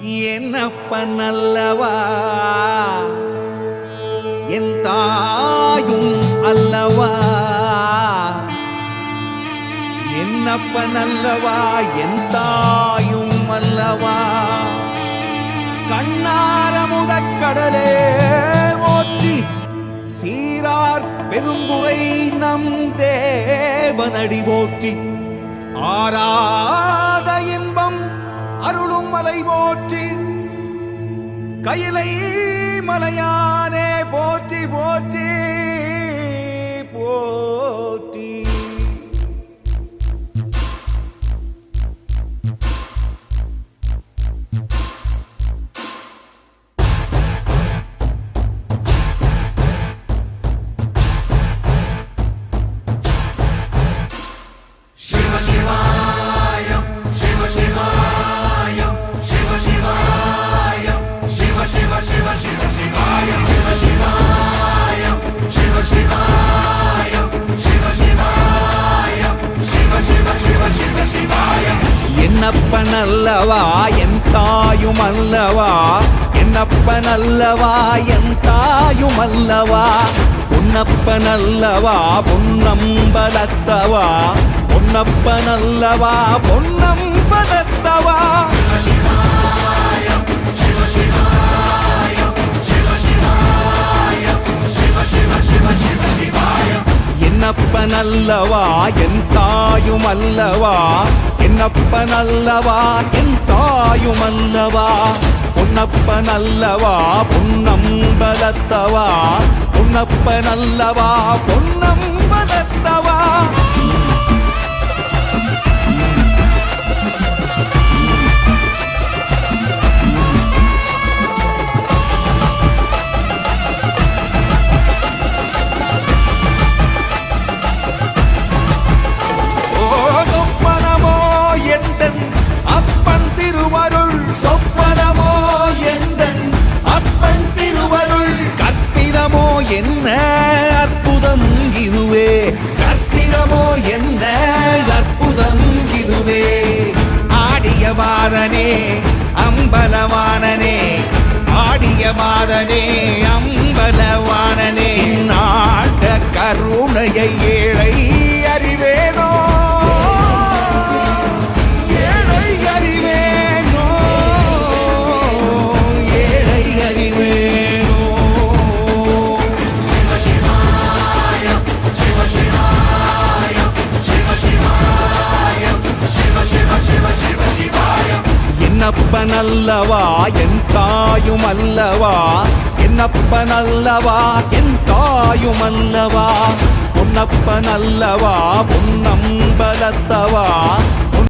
என்னப்பன் அல்லவா என் தாயும் அல்லவா, என்னப்பன் அல்லவா என் தாயும் அல்லவா. கண்ணார முதக்கடலே போற்றி சீரார் பெருந்துரை நம் தேவனடி போற்றி. ஆராத இன்பம் அருளும் மலை போற்றி, கையிலை மலையானே போற்றி போற்றி போற்றி. என்னப்பன் அல்லவா என் தாயும் அல்லவா, என்னப்பன் அல்லவா என் தாயும் அல்லவா. பொன்னப்பன் அல்லவா பொன்னம்பலத்தவா, பொன்னப்பன் அல்லவா பொன்னம்பலத்தவா. என்னப்பன் அல்லவா என் தாயும் அல்லவா, என்னப்பன் அல்லவா என் தாயும் அல்லவா. பொன்னப்பன் அல்லவா பொன்னம்பலத்தவா, பொன்னப்பன் அல்லவா பொன்னம்பலத்தவா. என்ன அற்புதம் இதுவே, கற்பிதமோ என்ன அற்புதம் இதுவே. ஆடிய மாதனே அம்பலவானனே, ஆடிய மாதனே அம்பலவானனே. நாட கருணையை ஏழை அறிவேனோ, ஏழை அறிவேனோ, ஏழை அறிவேனோ. என்னப்பன் அல்லவா என் தாயும் அல்லவா, என்னப்பன் அல்லவா என் தாயும் அல்லவா. பொன்னப்பன் அல்லவா பொன்னம்பலத்தவா,